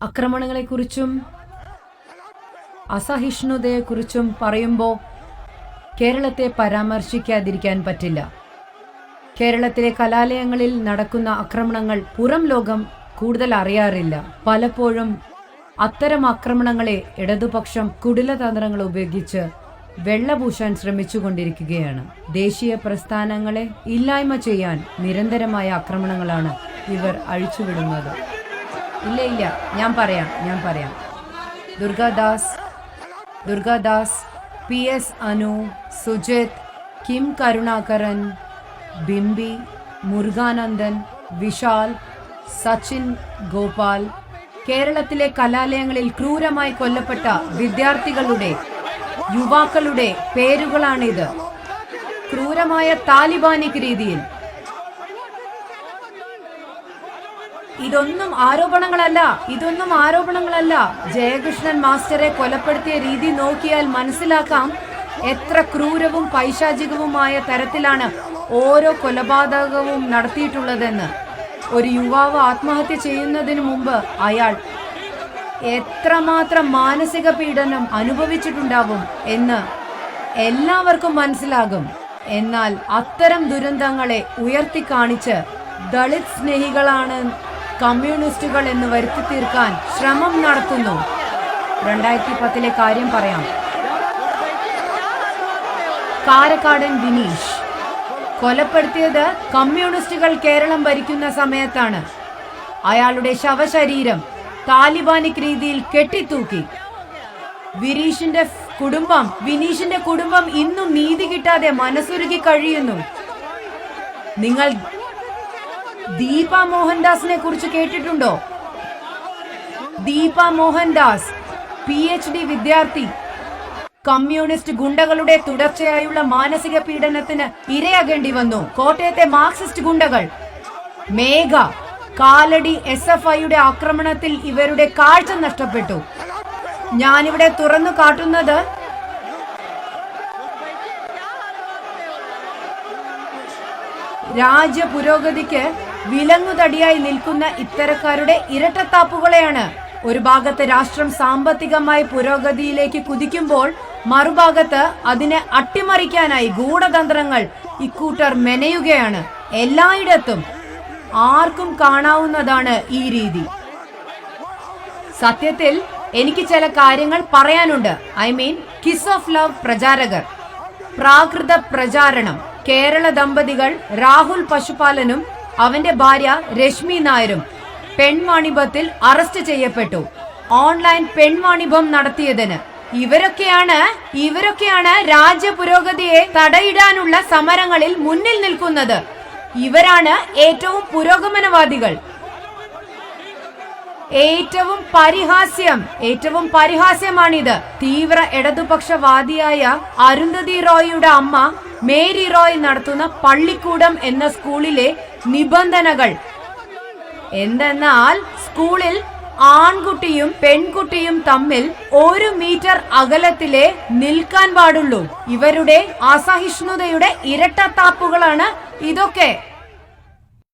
ആക്രമണങ്ങളെക്കുറിച്ചും അസഹിഷ്ണുതയെക്കുറിച്ചും പറയുമ്പോൾ കേരളത്തെ പരാമർശിക്കാതിരിക്കാൻ പറ്റില്ല. കേരളത്തിലെ കലാലയങ്ങളിൽ നടക്കുന്ന ആക്രമണങ്ങൾ പുറം ലോകം കൂടുതൽ അറിയാറില്ല. പലപ്പോഴും അത്തരം ആക്രമണങ്ങളെ ഇടതുപക്ഷം കുടിലതന്ത്രങ്ങൾ ഉപയോഗിച്ച് വെള്ളപൂശാൻ ശ്രമിച്ചുകൊണ്ടിരിക്കുകയാണ്. ദേശീയ പ്രസ്ഥാനങ്ങളെ ഇല്ലായ്മ ചെയ്യാൻ നിരന്തരമായ ആക്രമണങ്ങളാണ് ഇവർ അഴിച്ചുവിടുന്നത്. ഇല്ല, ഞാൻ പറയാം. ദുർഗാദാസ്, PS അനു, സുജിത്, കിം കരുണാകരൻ, ബിംബി, മുരുകാനന്ദൻ, വിശാൽ, സച്ചിൻ ഗോപാൽ, കേരളത്തിലെ കലാലയങ്ങളിൽ ക്രൂരമായി കൊല്ലപ്പെട്ട വിദ്യാർത്ഥികളുടെ യുവാക്കളുടെ പേരുകളാണിത്. ക്രൂരമായ താലിബാനിക് രീതിയിൽ. ഇതൊന്നും ആരോപണങ്ങളല്ല. ജയകൃഷ്ണൻ മാസ്റ്ററെ കൊലപ്പെടുത്തിയ രീതി നോക്കിയാൽ മനസ്സിലാക്കാം എത്ര ക്രൂരവും പൈശാചികവുമായ തരത്തിലാണ് ഓരോ കൊലപാതകവും നടത്തിയിട്ടുള്ളതെന്ന്. ഒരു യുവാവ് ആത്മഹത്യ ചെയ്യുന്നതിന് മുമ്പ് അയാൾ എത്രമാത്രം മാനസിക പീഡനം അനുഭവിച്ചിട്ടുണ്ടാവും എന്ന് എല്ലാവർക്കും മനസ്സിലാകും. എന്നാൽ അത്തരം ദുരന്തങ്ങളെ ഉയർത്തിക്കാണിച്ച് ദളിത് സ്നേഹികളാണ് കമ്മ്യൂണിസ്റ്റുകൾ എന്ന് വരുത്തി തീർക്കാൻ ശ്രമം നടത്തുന്നു. 2010 കാര്യം പറയാം. കാരക്കാടൻ വിനീഷ് കൊലപ്പെടുത്തിയത് കമ്മ്യൂണിസ്റ്റുകൾ കേരളം ഭരിക്കുന്ന സമയത്താണ്. അയാളുടെ ശവശരീരം താലിബാനിക് രീതിയിൽ കെട്ടിത്തൂക്കി. വിനീഷിന്റെ കുടുംബം ഇന്നും നീതി കിട്ടാതെ മനസ്സുരുകി കഴിയുന്നു. നിങ്ങൾ ദീപ മോഹൻദാസിനെ കുറിച്ച് കേട്ടിട്ടുണ്ടോ? ദീപ മോഹൻദാസ് PhD വിദ്യാർത്ഥി കമ്മ്യൂണിസ്റ്റ് ഗുണ്ടകളുടെ തുടർച്ചയായുള്ള മാനസിക പീഡനത്തിന് ഇരയാകേണ്ടി വന്നു. കോട്ടയത്തെ മാർക്സിസ്റ്റ് ഗുണ്ടകൾ മേഘ, കാലടി SFIയുടെ ആക്രമണത്തിൽ ഇവരുടെ കാഴ്ച നഷ്ടപ്പെട്ടു. ഞാനിവിടെ തുറന്നു കാട്ടുന്നത് രാജ്യ പുരോഗതിക്ക് വിലങ്ങുതടിയായി നിൽക്കുന്ന ഇത്തരക്കാരുടെ ഇരട്ടത്താപ്പുകളെയാണ്. ഒരു ഭാഗത്ത് രാഷ്ട്രം സാമ്പത്തികമായി പുരോഗതിയിലേക്ക് കുതിക്കുമ്പോൾ മറുഭാഗത്ത് അതിനെ അട്ടിമറിക്കാനായി ഗൂഢതന്ത്രങ്ങൾ ഇക്കൂട്ടർ മെനയുകയാണ്. എല്ലായിടത്തും ആർക്കും കാണാവുന്നതാണ് ഈ രീതി. സത്യത്തിൽ എനിക്ക് ചില കാര്യങ്ങൾ പറയാനുണ്ട്. കിസ് ഓഫ് ലവ് പ്രചാരകർ, പ്രാകൃത പ്രചാരണം. കേരള ദമ്പതികൾ രാഹുൽ പശുപാലനും അവന്റെ ഭാര്യ രശ്മി നായരും പെൺവാണിഭത്തിൽ അറസ്റ്റ് ചെയ്യപ്പെട്ടു. ഓൺലൈൻ പെൺവാണിഭം നടത്തിയതിന്. ഇവരൊക്കെയാണ് രാജ്യ പുരോഗതിയെ തടയിടാനുള്ള സമരങ്ങളിൽ മുന്നിൽ നിൽക്കുന്നത്. ഇവരാണ് ഏറ്റവും പുരോഗമനവാദികൾ. ഏറ്റവും പരിഹാസ്യമാണിത്. തീവ്ര ഇടതുപക്ഷവാദിയായ അരുന്ധതി റോയിയുടെ അമ്മ മേരി റോയ് നടത്തുന്ന പള്ളിക്കൂടം എന്ന സ്കൂളിലെ നിബന്ധനകൾ എന്തെന്നാൽ സ്കൂളിൽ ആൺകുട്ടിയും പെൺകുട്ടിയും തമ്മിൽ 1 മീറ്റർ അകലത്തിലേ നിൽക്കാൻ പാടുള്ളൂ. ഇവരുടെ അസഹിഷ്ണുതയുടെ ഇരട്ടത്താപ്പുകളാണ് ഇതൊക്കെ.